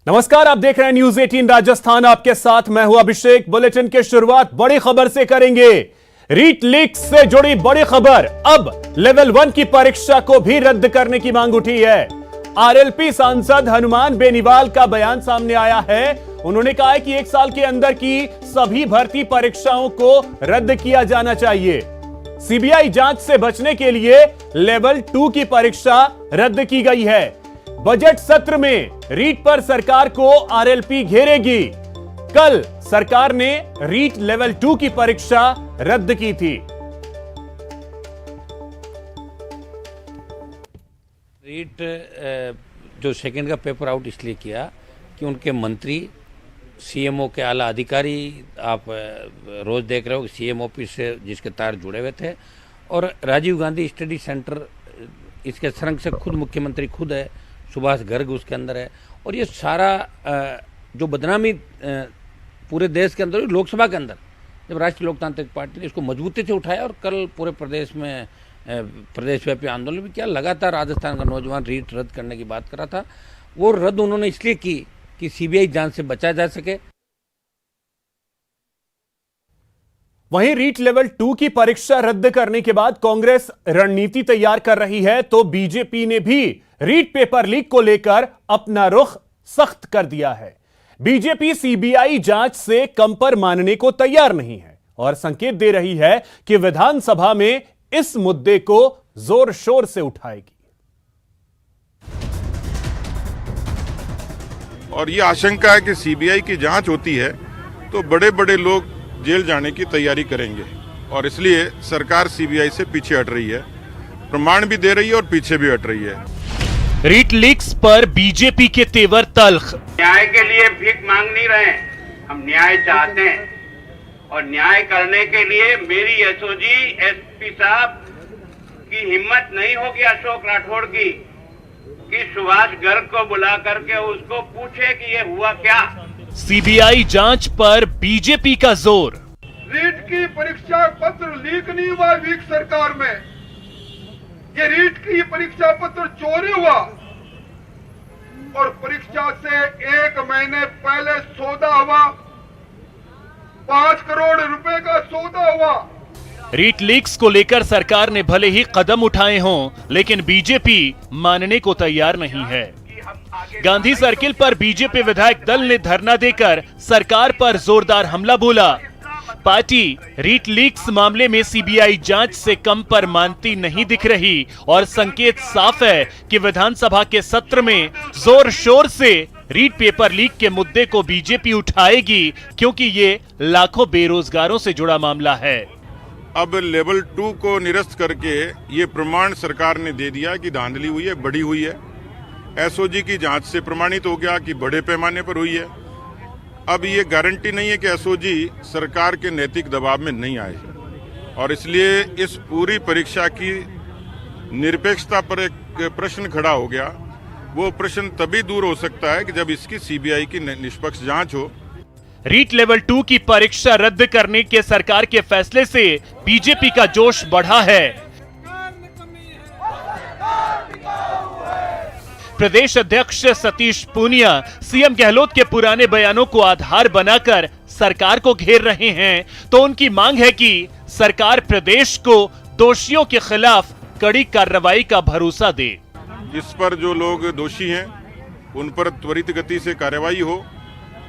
नमस्कार, आप देख रहे हैं न्यूज 18 राजस्थान। आपके साथ मैं हूं अभिषेक। बुलेटिन की शुरुआत बड़ी खबर से करेंगे। रीट लीक से जुड़ी बड़ी खबर। अब लेवल 1 की परीक्षा को भी रद्द करने की मांग उठी है। आरएलपी सांसद हनुमान बेनीवाल का बयान सामने आया है। उन्होंने कहा है कि 1 साल के अंदर की सभी भर्ती परीक्षाओं को रद्द किया जाना चाहिए। सीबीआई जांच से बचने के लिए लेवल 2 की परीक्षा रद्द की गई है। बजट सत्र में रीट पर सरकार को आरएलपी घेरेगी। कल सरकार ने रीट लेवल 2 की परीक्षा रद्द की थी। रीट जो सेकंड का पेपर आउट इसलिए किया कि उनके मंत्री सीएमओ के आला अधिकारी, आप रोज देख रहे हो कि सीएम ऑफिस से जिसके तार जुड़े हुए थे, और राजीव गांधी स्टडी सेंटर, इसके संग से खुद मुख्यमंत्री खुद है, सुभाष गर्ग उसके अंदर है। और ये सारा जो बदनामी पूरे देश के अंदर, लोकसभा के अंदर, जब राष्ट्रीय लोकतांत्रिक पार्टी ने इसको मजबूती से उठाया और कल पूरे प्रदेश में प्रदेशव्यापी आंदोलन भी किया। लगातार राजस्थान का नौजवान रीट रद्द करने की बात कर रहा था। वो रद्द उन्होंने इसलिए की कि सीबीआई जांच से बचा जा सके। वहीं रीट लेवल 2 की परीक्षा रद्द करने के बाद कांग्रेस रणनीति तैयार कर रही है, तो बीजेपी ने भी रीट पेपर लीक को लेकर अपना रुख सख्त कर दिया है। बीजेपी सीबीआई जांच से कम पर मानने को तैयार नहीं है और संकेत दे रही है कि विधानसभा में इस मुद्दे को जोर शोर से उठाएगी। और यह आशंका है कि सीबीआई की जांच होती है तो बड़े बड़े लोग जेल जाने की तैयारी करेंगे, और इसलिए सरकार सीबीआई से पीछे हट रही है, प्रमाण भी दे रही है और पीछे भी हट रही है। रीट लीक्स पर बीजेपी के तेवर तल्ख। न्याय के लिए भीख मांग नहीं रहे, हम न्याय चाहते हैं। और न्याय करने के लिए मेरी एसओजी एसपी साहब की हिम्मत नहीं होगी अशोक राठौड़ की कि सुभाष गर्ग को बुला करके उसको पूछे कि ये हुआ क्या। सीबीआई जांच पर बीजेपी का जोर। रीट की परीक्षा पत्र लीक नहीं हुआ वीक सरकार में, ये रीट की परीक्षा पत्र चोरी हुआ और परीक्षा से 1 महीने पहले सौदा हुआ, 5 करोड़ रुपए का सौदा हुआ। रीट लीक्स को लेकर सरकार ने भले ही कदम उठाए हों, लेकिन बीजेपी मानने को तैयार नहीं है। गांधी सर्किल पर बीजेपी विधायक दल ने धरना देकर सरकार पर जोरदार हमला बोला। पार्टी रीट लीक्स मामले में सीबीआई जांच से कम पर मानती नहीं दिख रही और संकेत साफ है कि विधानसभा के सत्र में जोर शोर से रीट पेपर लीक के मुद्दे को बीजेपी उठाएगी, क्योंकि ये लाखों बेरोजगारों से जुड़ा मामला है। अब लेवल 2 को निरस्त करके ये प्रमाण सरकार ने दे दिया कि धांधली हुई है, बड़ी हुई है। एसओजी की जांच से प्रमाणित हो गया कि बड़े पैमाने पर हुई है। अब ये गारंटी नहीं है कि एसओजी सरकार के नैतिक दबाव में नहीं आए, और इसलिए इस पूरी परीक्षा की निरपेक्षता पर एक प्रश्न खड़ा हो गया। वो प्रश्न तभी दूर हो सकता है कि जब इसकी सीबीआई की निष्पक्ष जांच हो। रीट लेवल 2 की परीक्षा रद्द करने के सरकार के फैसले से बीजेपी का जोश बढ़ा है। प्रदेश अध्यक्ष सतीश पूनिया सीएम गहलोत के पुराने बयानों को आधार बनाकर सरकार को घेर रहे हैं, तो उनकी मांग है कि सरकार प्रदेश को दोषियों के खिलाफ कड़ी कार्रवाई का भरोसा दे। इस पर जो लोग दोषी हैं उन पर त्वरित गति से कार्रवाई हो,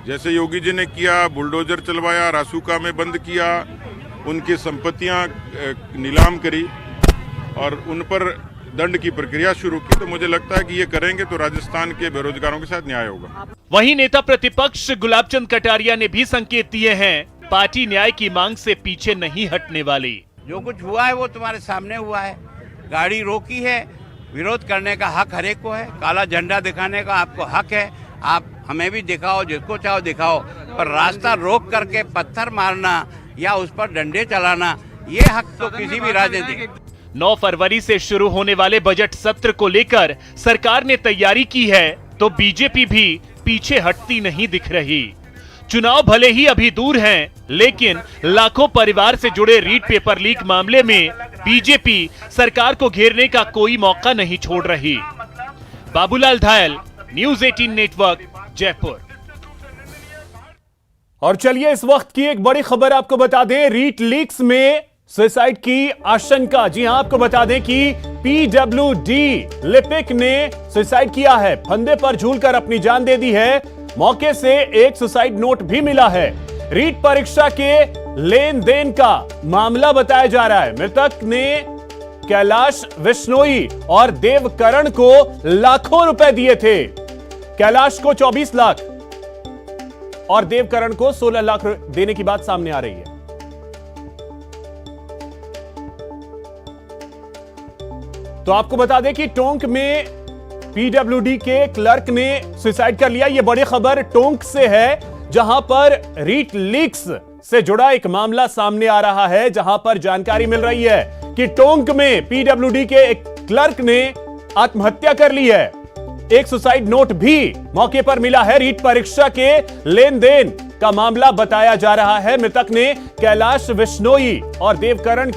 जैसे योगी जी ने किया, बुलडोजर चलवाया, रासुका में बंद किया, उनकी संपत्तियां नीलाम करी और उन पर दंड की प्रक्रिया शुरू की। तो मुझे लगता है कि ये करेंगे तो राजस्थान के बेरोजगारों के साथ न्याय होगा। वहीं नेता प्रतिपक्ष गुलाब चंद कटारिया ने भी संकेत दिए हैं, पार्टी न्याय की मांग से पीछे नहीं हटने वाली। जो कुछ हुआ है वो तुम्हारे सामने हुआ है। गाड़ी रोकी है, विरोध करने का हक हर एक को है, काला झंडा दिखाने का आपको हक है, आप हमें भी दिखाओ, जिसको चाहो दिखाओ, पर रास्ता रोक करके पत्थर मारना या उस पर डंडे चलाना, ये हक तो किसी भी राजनीतिक। 9 फरवरी से शुरू होने वाले बजट सत्र को लेकर सरकार ने तैयारी की है, तो बीजेपी भी पीछे हटती नहीं दिख रही। चुनाव भले ही अभी दूर हैं, लेकिन लाखों परिवार से जुड़े रीट पेपर लीक मामले में बीजेपी सरकार को घेरने का कोई मौका नहीं छोड़ रही। Babulal धायल, news 18 network, Jaipur. और चलिए इस वक्त की एक बड़ी खबर आपको बता दें, रीट लीक्स में सुसाइड की आशंका। जी हां, आपको बता दें कि पीडब्ल्यूडी लिपिक ने सुसाइड किया है, फंदे पर झूलकर अपनी जान दे दी है। मौके से एक सुसाइड नोट भी मिला है। रीट परीक्षा के लेन देन का मामला बताया जा रहा है। मृतक ने कैलाश विश्नोई और देवकरण को लाखों रुपए दिए थे। कैलाश को 24 लाख और देवकरण को 16 लाख देने की बात सामने आ रही है। तो आपको बता दें कि टोंक में पीडब्ल्यूडी के क्लर्क ने सुसाइड कर लिया। यह बड़ी खबर टोंक से है, जहां पर रीट लीक्स से जुड़ा एक मामला सामने आ रहा है, जहां पर जानकारी मिल रही है कि टोंक में पीडब्ल्यूडी के एक क्लर्क ने आत्महत्या कर ली है। एक सुसाइड नोट भी मौके पर मिला है। रीट परीक्षा के लेन देन का मामला बताया जा रहा है। मृतक ने कैलाश विश्नोई और देवकरण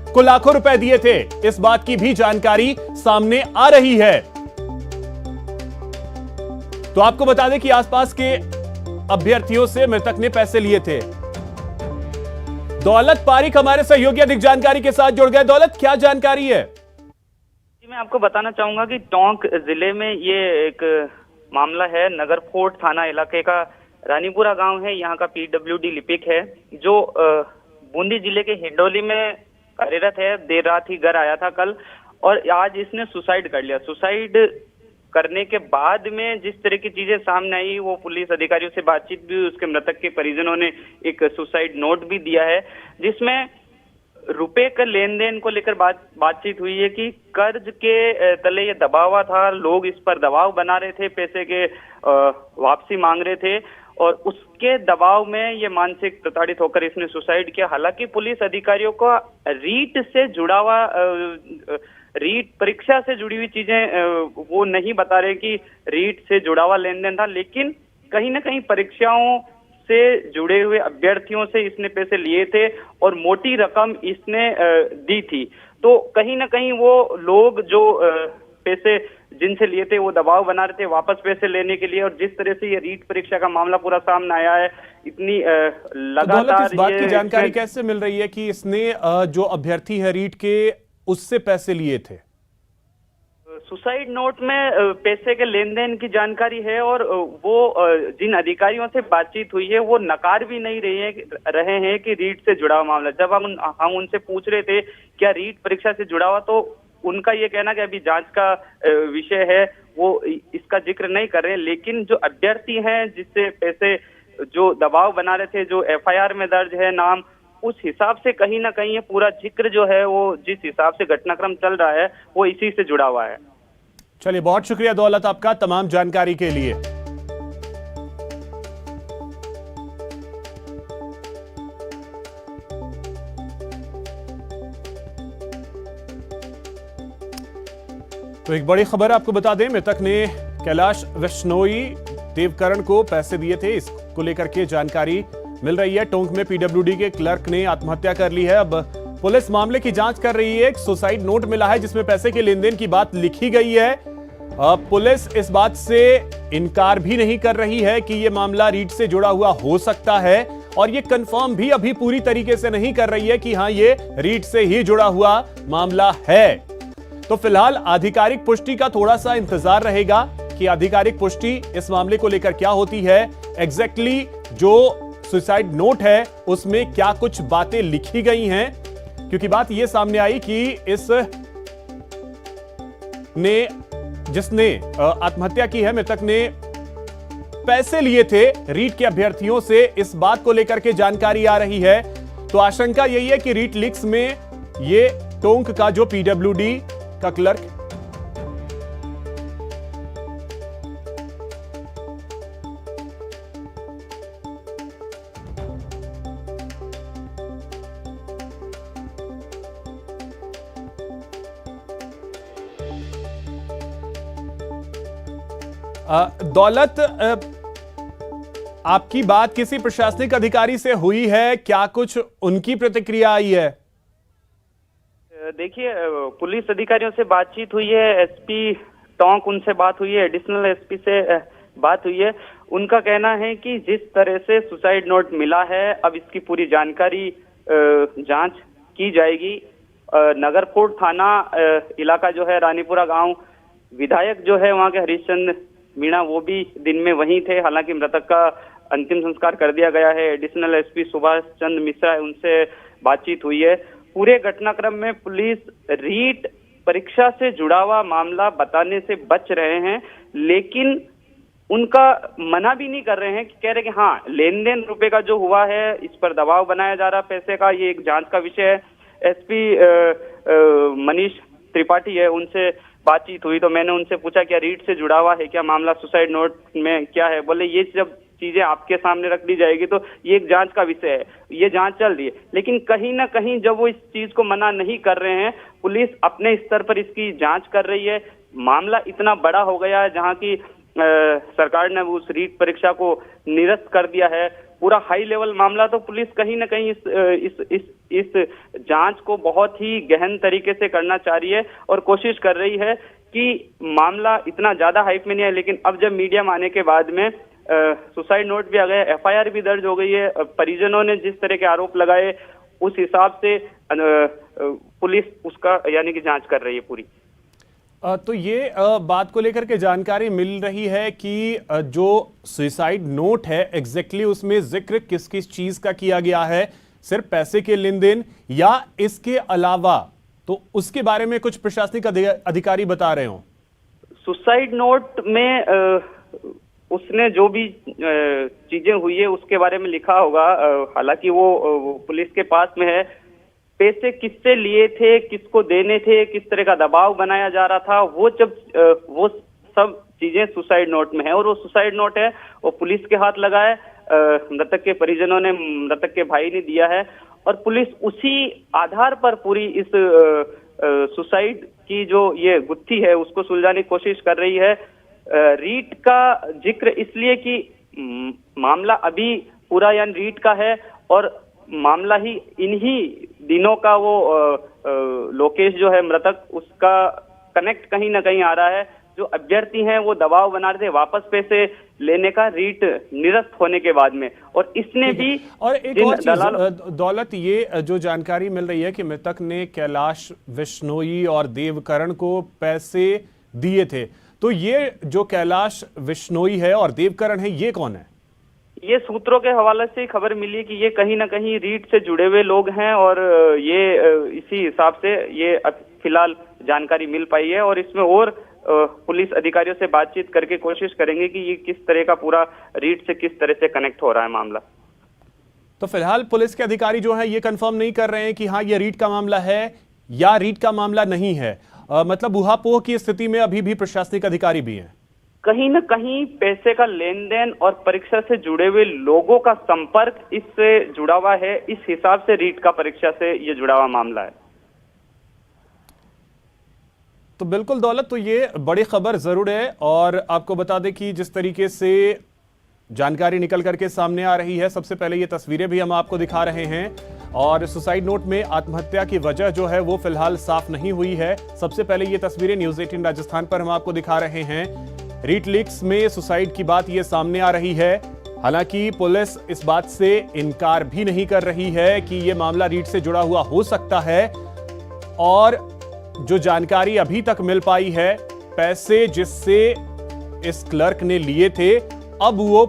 को लाखों रुपए दिए थे। इस बात की भी जानकारी सामने आ रही है। तो आपको बता दें कि आसपास के अभ्यर्थियों से मृतक ने पैसे लिए थे। दौलत पारिक हमारे सहयोगी अधिक जानकारी के साथ जुड़ गए। दौलत, क्या जानकारी है? मैं आपको बताना चाहूंगा कि टोंक जिले में ये एक मामला है। नगर फोर्ट थाना इलाके का रानीपुरा गांव है। यहाँ का पीडब्ल्यूडी लिपिक है, जो बूंदी जिले के हिंडोली में कार्यरत है। देर रात ही घर आया था कल, और आज इसने सुसाइड कर लिया। सुसाइड करने के बाद में जिस तरह की चीजें सामने आई, वो पुलिस अधिकारियों से बातचीत भी हुई। उसके मृतक के परिजनों ने एक सुसाइड नोट भी दिया है, जिसमें रुपए का लेन देन को लेकर बातचीत हुई है कि कर्ज के तले ये दबा हुआ था। लोग इस पर दबाव बना रहे थे, पैसे के वापसी मांग रहे थे, और उसके दबाव में ये मानसिक प्रताड़ित होकर इसने सुसाइड किया। हालांकि पुलिस अधिकारियों को रीट से जुड़ा हुआ रीट परीक्षा से जुड़ी हुई चीजें वो नहीं बता रहे कि रीट से जुड़ा हुआ लेन देन था, लेकिन कहीं ना कहीं परीक्षाओं से जुड़े हुए अभ्यर्थियों से इसने पैसे लिए थे और मोटी रकम इसने दी थी। तो कहीं ना कहीं वो लोग जो पैसे जिनसे लिए थे वो दबाव बना रहे थे वापस पैसे लेने के लिए। और जिस तरह से ये रीट परीक्षा का मामला पूरा सामने आया है, इतनी लगातार इस बात की जानकारी कैसे मिल रही है कि इसने जो अभ्यर्थी है रीट के, उससे पैसे लिए थे? सुसाइड नोट में पैसे के लेन देन की जानकारी है, और वो जिन अधिकारियों से बातचीत हुई है वो नकार भी नहीं रहे हैं कि रीट से जुड़ा हुआ मामला। जब हम उनसे पूछ रहे थे क्या रीट परीक्षा से जुड़ा हुआ, तो उनका ये कहना कि अभी जांच का विषय है, वो इसका जिक्र नहीं कर रहे। लेकिन जो अभ्यर्थी हैं जिससे पैसे जो दबाव बना रहे थे, जो एफआईआर में दर्ज है नाम, उस हिसाब से कहीं ना कहीं ये पूरा जिक्र जो है वो जिस हिसाब से घटनाक्रम चल रहा है वो इसी से जुड़ा हुआ है। चलिए, बहुत शुक्रिया दौलत आपका तमाम जानकारी के लिए। तो एक बड़ी खबर आपको बता दें, मृतक ने कैलाश विश्नोई देवकरण को पैसे दिए थे। इसको लेकर के जानकारी मिल रही है। टोंक में पीडब्ल्यूडी के क्लर्क ने आत्महत्या कर ली है। अब पुलिस मामले की जांच कर रही है। एक सुसाइड नोट मिला है जिसमें पैसे के लेन देन की बात लिखी गई है। पुलिस इस बात से इनकार भी नहीं कर रही है कि यह मामला रीट से जुड़ा हुआ हो सकता है, और यह कंफर्म भी अभी पूरी तरीके से नहीं कर रही है कि हां ये रीट से ही जुड़ा हुआ मामला है। तो फिलहाल आधिकारिक पुष्टि का थोड़ा सा इंतजार रहेगा कि आधिकारिक पुष्टि इस मामले को लेकर क्या होती है। एग्जैक्टली जो सुसाइड नोट है उसमें क्या कुछ बातें लिखी गई हैं, क्योंकि बात यह सामने आई कि जिसने आत्महत्या की है, मृतक ने पैसे लिए थे रीट के अभ्यर्थियों से। इस बात को लेकर के जानकारी आ रही है। तो आशंका यही है कि रीट लीक्स में ये टोंक का जो पीडब्ल्यूडी का क्लर्क दौलत, आपकी बात किसी प्रशासनिक अधिकारी से हुई है क्या? कुछ उनकी प्रतिक्रिया आई है? देखिए, पुलिस अधिकारियों से बातचीत हुई है। एसपी टोंक उनसे बात हुई है, एडिशनल एसपी से बात हुई है। उनका कहना है कि जिस तरह से सुसाइड नोट मिला है, अब इसकी पूरी जानकारी जांच की जाएगी। नगरकोट थाना इलाका जो है, रानीपुरा गांव, विधायक जो है वहां के हरीशचंद्र मीणा, वो भी दिन में वहीं थे। हालांकि मृतक का अंतिम संस्कार कर दिया गया है। एडिशनल एसपी सुभाष चंद्र मिश्रा है, उनसे बातचीत हुई है। पूरे घटनाक्रम में पुलिस रीट परीक्षा से जुड़ा हुआ मामला बताने से बच रहे हैं, लेकिन उनका मना भी नहीं कर रहे हैं, कि कह रहे कि हाँ, लेन देन रुपए का जो हुआ है, इस पर दबाव बनाया जा रहा पैसे का, ये एक जांच का विषय है। एसपी मनीष त्रिपाठी है, उनसे बातचीत हुई तो मैंने उनसे पूछा क्या रीट से जुड़ा हुआ है क्या मामला, सुसाइड नोट में क्या है। बोले ये जब चीजें आपके सामने रख दी जाएगी तो ये एक जांच का विषय है, ये जांच चल रही है। लेकिन कहीं ना कहीं जब वो इस चीज को मना नहीं कर रहे हैं, पुलिस अपने स्तर पर इसकी जांच कर रही है। मामला इतना बड़ा हो गया है जहां की सरकार ने उस रीट परीक्षा को निरस्त कर दिया है। पूरा हाई लेवल मामला, तो पुलिस कहीं ना कहीं इस जांच को बहुत ही गहन तरीके से करना चाह रही है और कोशिश कर रही है कि मामला इतना ज्यादा हाइप में नहीं है। लेकिन अब जब मीडिया में आने के बाद में सुसाइड नोट भी आ गया, एफआईआर भी दर्ज हो गई है, परिजनों ने जिस तरह के आरोप लगाए उस हिसाब से पुलिस उसका यानी कि जांच कर रही है पूरी। तो ये बात को लेकर के जानकारी मिल रही है कि जो सुसाइड नोट है एग्जैक्टली उसमें जिक्र किस किस चीज का किया गया है, सिर्फ पैसे के लेन देन या इसके अलावा, तो उसके बारे में कुछ प्रशासनिक अधिकारी बता रहे हो? सुसाइड नोट में उसने जो भी चीजें हुई है उसके बारे में लिखा होगा। हालांकि वो पुलिस के पास में है। पैसे किससे लिए थे, किसको देने थे, किस तरह का दबाव बनाया जा रहा था, वो सब चीजें सुसाइड नोट में है। और वो सुसाइड नोट है वो पुलिस के हाथ लगा है, मृतक के परिजनों ने, मृतक के भाई ने दिया है और पुलिस उसी आधार पर पूरी इस सुसाइड की जो ये गुत्थी है उसको सुलझाने की कोशिश कर रही है। रीट का जिक्र इसलिए कि मामला अभी पूरा यानी रीट का है और मामला ही इन्हीं दिनों का वो लोकेश जो है मृतक, उसका कनेक्ट कहीं ना कहीं आ रहा है। जो अभ्यर्थी हैं वो दबाव बना रहे थे वापस पैसे लेने का रीट निरस्त होने के बाद में, और इसने भी और एक और चीज दौलत, ये जो जानकारी मिल रही है कि मृतक ने कैलाश विश्नोई और देवकरण को पैसे दिए थे, तो ये जो कैलाश विश्नोई है और देवकरण है ये कौन है? ये सूत्रों के हवाले से खबर मिली कि ये कहीं ना कहीं रीट से जुड़े हुए लोग हैं और ये इसी हिसाब से ये फिलहाल जानकारी मिल पाई है। और इसमें और पुलिस अधिकारियों से बातचीत करके कोशिश करेंगे कि ये किस तरह का पूरा रीट से किस तरह से कनेक्ट हो रहा है मामला। तो फिलहाल पुलिस के अधिकारी जो है ये कंफर्म नहीं कर रहे हैं कि हाँ ये रीट का मामला है या रीट का मामला नहीं है। मतलब ऊहापोह की स्थिति में अभी भी प्रशासनिक अधिकारी भी हैं। कहीं न कहीं पैसे का लेन देन और परीक्षा से जुड़े हुए लोगों का संपर्क इससे जुड़ा हुआ है, इस हिसाब से रीट का परीक्षा से ये जुड़ा हुआ मामला है। तो बिल्कुल दौलत, तो ये बड़ी खबर जरूर है और आपको बता दें कि जिस तरीके से जानकारी निकल करके सामने आ रही है, सबसे पहले ये तस्वीरें भी हम आपको दिखा रहे हैं और सुसाइड नोट में आत्महत्या की वजह जो है वो फिलहाल साफ नहीं हुई है। सबसे पहले ये तस्वीरें न्यूज़ 18 राजस्थान पर हम आपको दिखा रहे हैं। रीट लीक्स में सुसाइड की बात ये सामने आ रही है। हालांकि पुलिस इस बात से इनकार भी नहीं कर रही है कि ये मामला रीट से जुड़ा हुआ हो सकता है। और जो जानकारी अभी तक मिल पाई है, पैसे जिससे इस क्लर्क ने लिए थे अब वो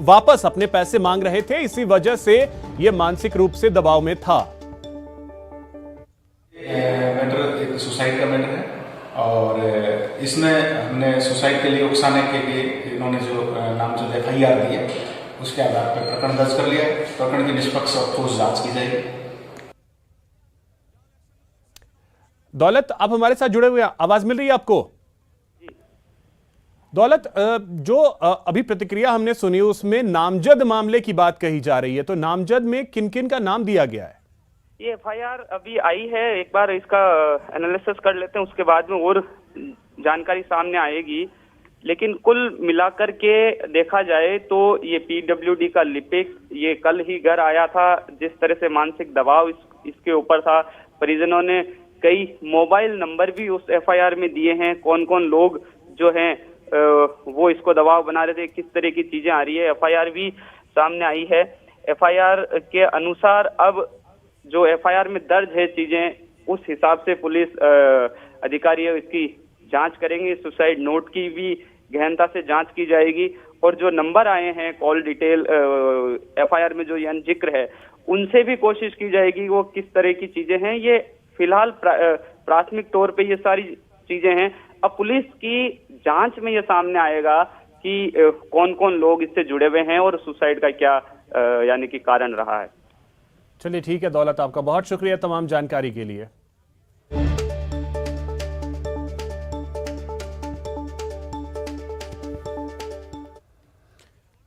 वापस अपने पैसे मांग रहे थे, इसी वजह से ये मानसिक रूप से दबाव में था। मैटर एक सुसाइड का मैटर है और इसमें हमने सुसाइड के लिए उकसाने के लिए इन्होंने जो नामजद एफआईआर दी है उसके आधार पर प्रकरण दर्ज कर लिया है। प्रकरण की निष्पक्ष और ठोस जांच की जाएगी। दौलत, आप हमारे साथ जुड़े हुए हैं, आवाज मिल रही है आपको? दौलत, जो अभी प्रतिक्रिया हमने सुनी उसमें नामजद मामले की बात कही जा रही है, तो नामजद में किन किन का नाम दिया गया है? ये एफआईआर अभी आई है, एक बार इसका एनालिसिस कर लेते हैं, उसके बाद में और जानकारी सामने आएगी। लेकिन कुल मिलाकर के देखा जाए तो ये पीडब्ल्यूडी का लिपिक ये कल ही घर आया था। जिस तरह से मानसिक दबाव इसके ऊपर था, परिजनों ने कई मोबाइल नंबर भी उस एफआईआर में दिए हैं, कौन कौन लोग जो हैं वो इसको दबाव बना रहे थे, किस तरह की चीजें आ रही है। एफआईआर भी सामने आई है। एफआईआर के अनुसार अब जो एफआईआर में दर्ज है चीजें, उस हिसाब से पुलिस अधिकारी इसकी जांच करेंगे। सुसाइड नोट की भी गहनता से जांच की जाएगी और जो नंबर आए हैं कॉल डिटेल एफआईआर में जो यानी जिक्र है, उनसे भी कोशिश की जाएगी वो किस तरह की चीजें हैं। ये फिलहाल प्राथमिक तौर पे ये सारी चीजें हैं। अब पुलिस की जांच में ये सामने आएगा कि कौन कौन लोग इससे जुड़े हुए हैं और सुसाइड का क्या यानी कि कारण रहा है। चलिए ठीक है दौलत, आपका बहुत शुक्रिया तमाम जानकारी के लिए।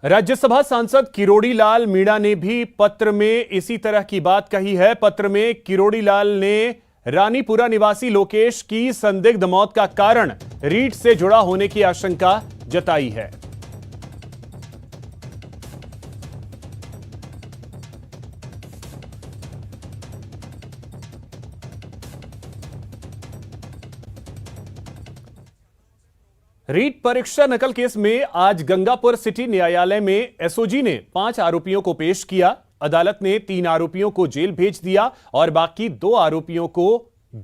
राज्यसभा सांसद किरोड़ी लाल मीणा ने भी पत्र में इसी तरह की बात कही है। पत्र में किरोड़ी लाल ने रानीपुरा निवासी लोकेश की संदिग्ध मौत का कारण रीट से जुड़ा होने की आशंका जताई है। रीट परीक्षा नकल केस में आज गंगापुर सिटी न्यायालय में एसओजी ने 5 आरोपियों को पेश किया। अदालत ने 3 आरोपियों को जेल भेज दिया और बाकी 2 आरोपियों को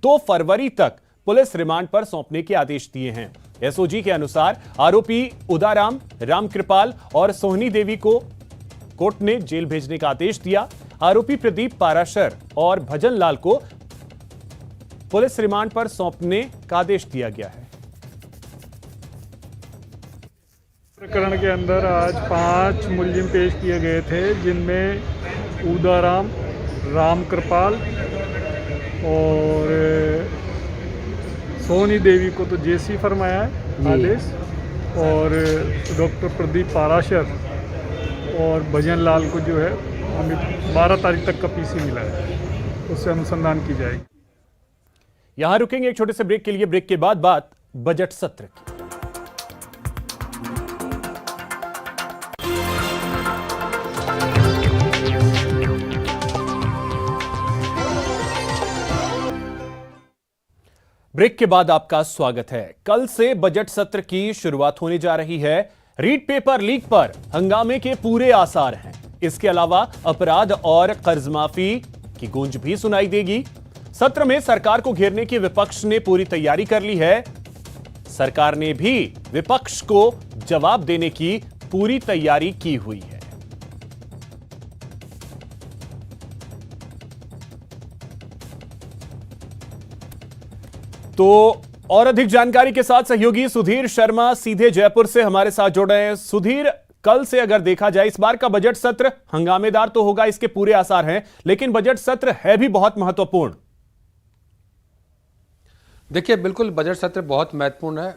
2 फरवरी तक पुलिस रिमांड पर सौंपने के आदेश दिए हैं। एसओजी के अनुसार आरोपी उदाराम, रामकृपाल और सोहनी देवी को कोर्ट ने जेल भेजने का आदेश दिया। आरोपी प्रदीप पाराशर और भजन लाल को पुलिस रिमांड पर सौंपने का आदेश दिया गया है। प्रकरण के अंदर आज 5 मुलजिम पेश किए गए थे, जिनमें उदाराम, रामकृपाल और सोनी देवी को तो जेसी फरमाया है आदेश, और डॉक्टर प्रदीप पाराशर और भजन लाल को जो है हमें 12 तारीख तक का पीसी मिला है, उससे अनुसंधान की जाएगी। यहां रुकेंगे एक छोटे से ब्रेक के लिए। ब्रेक के बाद बात बजट सत्र की। ब्रेक के बाद आपका स्वागत है। कल से बजट सत्र की शुरुआत होने जा रही है। रीट पेपर लीक पर हंगामे के पूरे आसार हैं। इसके अलावा अपराध और कर्ज माफी की गूंज भी सुनाई देगी। सत्र में सरकार को घेरने की विपक्ष ने पूरी तैयारी कर ली है। सरकार ने भी विपक्ष को जवाब देने की पूरी तैयारी की हुई है। तो और अधिक जानकारी के साथ सहयोगी सुधीर शर्मा सीधे जयपुर से हमारे साथ जुड़ रहे हैं। सुधीर, कल से अगर देखा जाए इस बार का बजट सत्र हंगामेदार तो होगा, इसके पूरे आसार हैं, लेकिन बजट सत्र है भी बहुत महत्वपूर्ण। देखिए, बिल्कुल बजट सत्र बहुत महत्वपूर्ण है,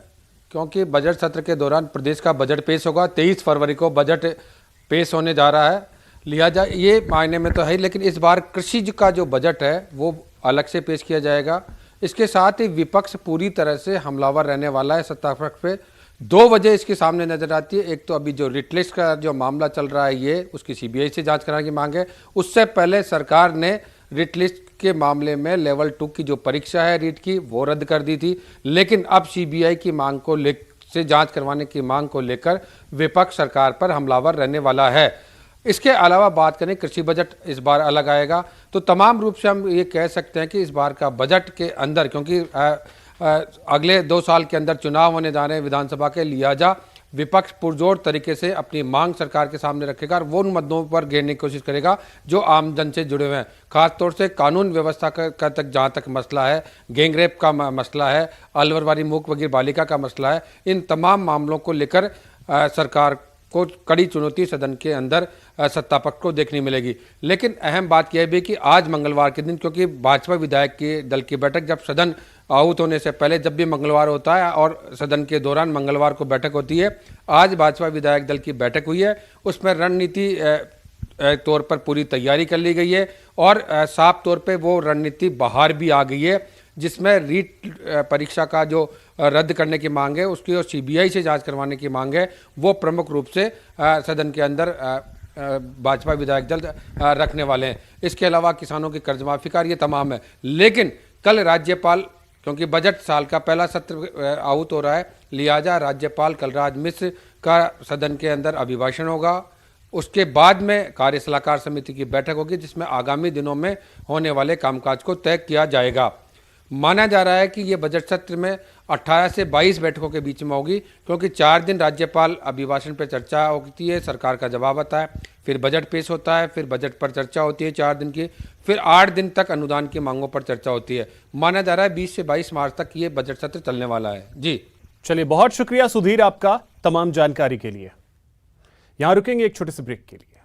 क्योंकि बजट सत्र के दौरान प्रदेश का बजट पेश होगा। 23 फरवरी को बजट पेश होने जा रहा है। लिहाजा ये मायने में तो है, लेकिन इस बार कृषि का जो बजट है वो अलग से पेश किया जाएगा। इसके साथ ही विपक्ष पूरी तरह से हमलावर रहने वाला है सत्तापक्ष पे। 2 वजह इसके सामने नजर आती है। एक तो अभी जो रीट लिस्ट का जो मामला चल रहा है, ये उसकी सीबीआई से जांच कराने की मांग है। उससे पहले सरकार ने रीट लिस्ट के मामले में लेवल 2 की जो परीक्षा है रीट की, वो रद्द कर दी थी। लेकिन अब सीबीआई की मांग को से जांच करवाने की मांग को लेकर विपक्ष सरकार पर हमलावर रहने वाला है। इसके अलावा बात करें, कृषि बजट इस बार अलग आएगा, तो तमाम रूप से हम ये कह सकते हैं कि इस बार का बजट के अंदर, क्योंकि अगले 2 साल के अंदर चुनाव होने जा रहे हैं विधानसभा के, लिहाजा विपक्ष पुरजोर तरीके से अपनी मांग सरकार के सामने रखेगा और वो उन मुद्दों पर घेरने की कोशिश करेगा जो आम जन से जुड़े हुए हैं। खासतौर से कानून व्यवस्था का तक जहाँ तक मसला है, गैंगरेप का मसला है, अलवरवारी मूक बधिर बालिका का मसला है, इन तमाम मामलों को लेकर सरकार को कड़ी चुनौती सदन के अंदर सत्तापक्ष को देखने मिलेगी। लेकिन अहम बात यह भी कि आज मंगलवार के दिन, क्योंकि भाजपा विधायक के दल की बैठक जब सदन आहूत होने से पहले जब भी मंगलवार होता है और सदन के दौरान मंगलवार को बैठक होती है, आज भाजपा विधायक दल की बैठक हुई है। उसमें रणनीति तौर पर पूरी तैयारी कर ली गई है और साफ तौर पर वो रणनीति बाहर भी आ गई है, जिसमें रीट परीक्षा का जो रद्द करने की मांग है उसकी और सीबीआई से जांच करवाने की मांग है, वो प्रमुख रूप से सदन के अंदर भाजपा विधायक दल रखने वाले हैं। इसके अलावा किसानों की कर्ज माफी का ये तमाम है। लेकिन कल राज्यपाल क्योंकि बजट साल का पहला सत्र आहूत हो रहा है, लिहाजा राज्यपाल कलराज मिश्र का सदन के अंदर अभिभाषण होगा। उसके बाद में कार्य सलाहकार समिति की बैठक होगी, जिसमें आगामी दिनों में होने वाले कामकाज को तय किया जाएगा। माना जा रहा है कि ये बजट सत्र में 18 से 22 बैठकों के बीच में होगी, क्योंकि 4 दिन राज्यपाल अभिभाषण पर चर्चा होती है, सरकार का जवाब आता है, फिर बजट पेश होता है, फिर बजट पर चर्चा होती है 4 दिन की, फिर 8 दिन तक अनुदान की मांगों पर चर्चा होती है। माना जा रहा है 20 से 22 मार्च तक ये बजट सत्र चलने वाला है। जी चलिए, बहुत शुक्रिया सुधीर आपका तमाम जानकारी के लिए। यहां रुकेंगे एक छोटे से ब्रेक के लिए।